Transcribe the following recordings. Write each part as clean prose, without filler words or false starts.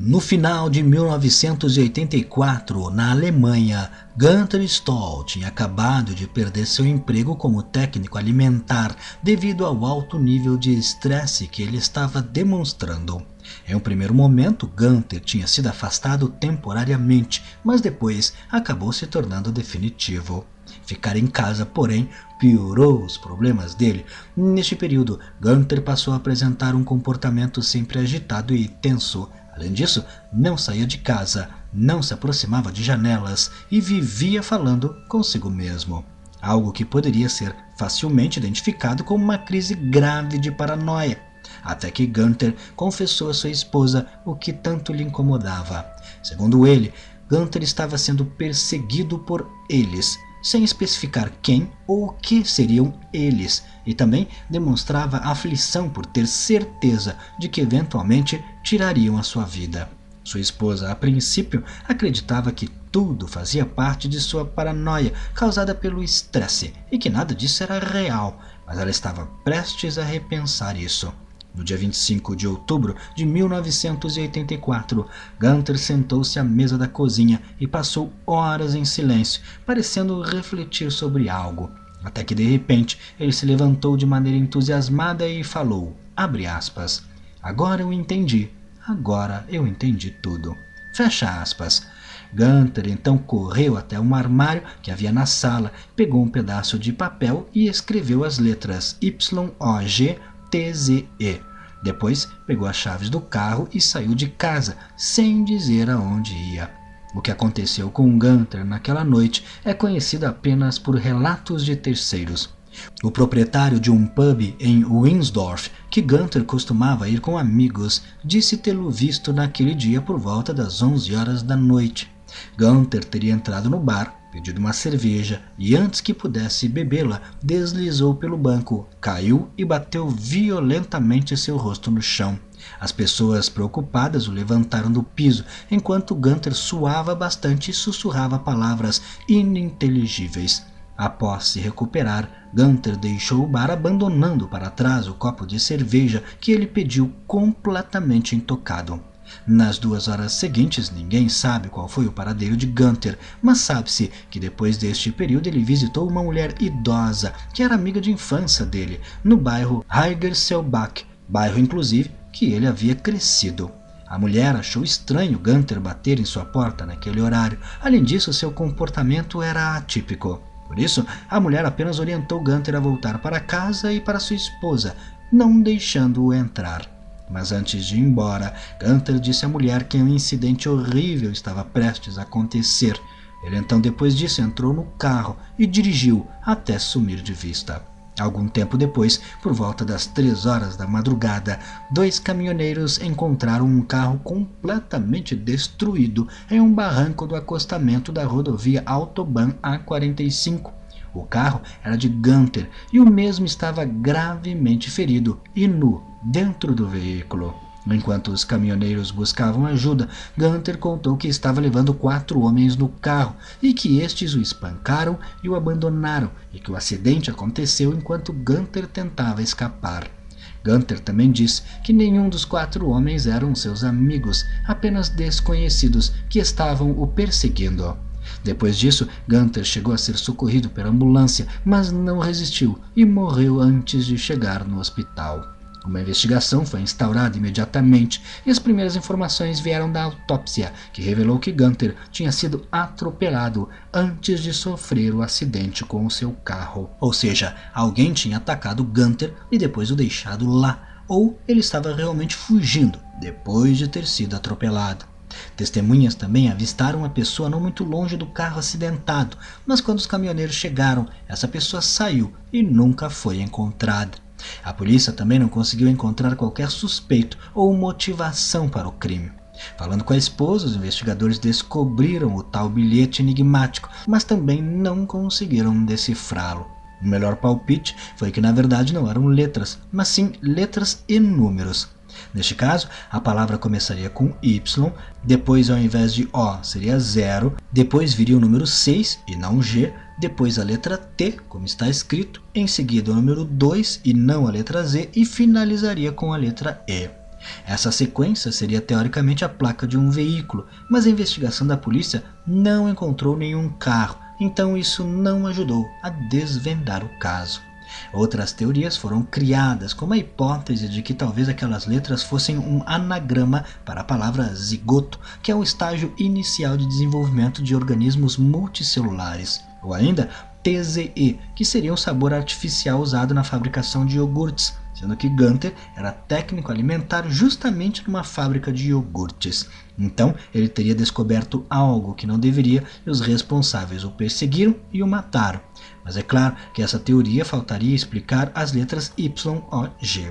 No final de 1984, na Alemanha, Gunther Stoll tinha acabado de perder seu emprego como técnico alimentar devido ao alto nível de estresse que ele estava demonstrando. Em um primeiro momento, Gunther tinha sido afastado temporariamente, mas depois acabou se tornando definitivo. Ficar em casa, porém, piorou os problemas dele. Neste período, Gunther passou a apresentar um comportamento sempre agitado e tenso. Além disso, não saía de casa, não se aproximava de janelas e vivia falando consigo mesmo. Algo que poderia ser facilmente identificado como uma crise grave de paranoia. Até que Gunther confessou a sua esposa o que tanto lhe incomodava. Segundo ele, Gunther estava sendo perseguido por eles, sem especificar quem ou o que seriam eles, e também demonstrava aflição por ter certeza de que eventualmente tirariam a sua vida. Sua esposa, a princípio, acreditava que tudo fazia parte de sua paranoia causada pelo estresse e que nada disso era real, mas ela estava prestes a repensar isso. No dia 25 de outubro de 1984, Gunther sentou-se à mesa da cozinha e passou horas em silêncio, parecendo refletir sobre algo. Até que de repente ele se levantou de maneira entusiasmada e falou, abre aspas, agora eu entendi tudo. Fecha aspas. Gunther então correu até um armário que havia na sala, pegou um pedaço de papel e escreveu as letras YOGTZE. Depois pegou as chaves do carro e saiu de casa, sem dizer aonde ia. O que aconteceu com Gunther naquela noite é conhecido apenas por relatos de terceiros. O proprietário de um pub em Winsdorf, que Gunther costumava ir com amigos, disse tê-lo visto naquele dia por volta das 11 horas da noite. Gunther teria entrado no bar, pedido uma cerveja e antes que pudesse bebê-la, deslizou pelo banco, caiu e bateu violentamente seu rosto no chão. As pessoas preocupadas o levantaram do piso, enquanto Gunther suava bastante e sussurrava palavras ininteligíveis. Após se recuperar, Gunther deixou o bar abandonando para trás o copo de cerveja que ele pediu completamente intocado. Nas 2 horas seguintes, ninguém sabe qual foi o paradeiro de Gunther, mas sabe-se que depois deste período ele visitou uma mulher idosa, que era amiga de infância dele, no bairro Heigerselbach, bairro inclusive que ele havia crescido. A mulher achou estranho Gunther bater em sua porta naquele horário, além disso seu comportamento era atípico. Por isso, a mulher apenas orientou Gunther a voltar para casa e para sua esposa, não deixando-o entrar. Mas antes de ir embora, Gunther disse à mulher que um incidente horrível estava prestes a acontecer. Ele então depois disso entrou no carro e dirigiu até sumir de vista. Algum tempo depois, por volta das 3 horas da madrugada, 2 caminhoneiros encontraram um carro completamente destruído em um barranco do acostamento da rodovia Autobahn A45. O carro era de Gunther e o mesmo estava gravemente ferido e nu dentro do veículo. Enquanto os caminhoneiros buscavam ajuda, Gunther contou que estava levando 4 homens no carro e que estes o espancaram e o abandonaram e que o acidente aconteceu enquanto Gunther tentava escapar. Gunther também disse que nenhum dos 4 homens eram seus amigos, apenas desconhecidos que estavam o perseguindo. Depois disso, Gunther chegou a ser socorrido pela ambulância, mas não resistiu e morreu antes de chegar no hospital. Uma investigação foi instaurada imediatamente e as primeiras informações vieram da autópsia, que revelou que Gunther tinha sido atropelado antes de sofrer o acidente com o seu carro. Ou seja, alguém tinha atacado Gunther e depois o deixado lá, ou ele estava realmente fugindo depois de ter sido atropelado. Testemunhas também avistaram a pessoa não muito longe do carro acidentado, mas quando os caminhoneiros chegaram, essa pessoa saiu e nunca foi encontrada. A polícia também não conseguiu encontrar qualquer suspeito ou motivação para o crime. Falando com a esposa, os investigadores descobriram o tal bilhete enigmático, mas também não conseguiram decifrá-lo. O melhor palpite foi que na verdade não eram letras, mas sim letras e números. Neste caso, a palavra começaria com Y, depois ao invés de O seria 0, depois viria o número 6 e não G, depois a letra T, como está escrito, em seguida o número 2 e não a letra Z e finalizaria com a letra E. Essa sequência seria teoricamente a placa de um veículo, mas a investigação da polícia não encontrou nenhum carro, então isso não ajudou a desvendar o caso. Outras teorias foram criadas, como a hipótese de que talvez aquelas letras fossem um anagrama para a palavra zigoto, que é o estágio inicial de desenvolvimento de organismos multicelulares, ou ainda TZE, que seria um sabor artificial usado na fabricação de iogurtes, sendo que Gunther era técnico alimentar justamente numa fábrica de iogurtes. Então ele teria descoberto algo que não deveria e os responsáveis o perseguiram e o mataram. Mas é claro que essa teoria faltaria explicar as letras Y, O, G.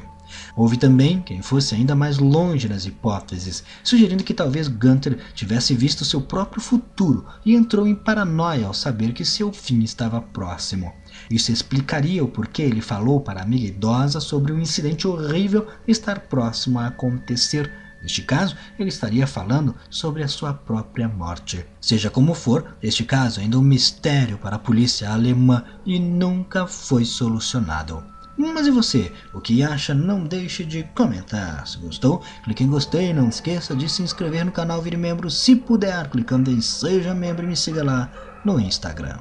Houve também quem fosse ainda mais longe nas hipóteses, sugerindo que talvez Gunther tivesse visto seu próprio futuro e entrou em paranoia ao saber que seu fim estava próximo. Isso explicaria o porquê ele falou para a amiga idosa sobre um incidente horrível estar próximo a acontecer. Neste caso, ele estaria falando sobre a sua própria morte. Seja como for, este caso ainda é um mistério para a polícia alemã e nunca foi solucionado. Mas e você? O que acha? Não deixe de comentar. Se gostou, clique em gostei. Não esqueça de se inscrever no canal, vire membro se puder, clicando em seja membro e me siga lá no Instagram.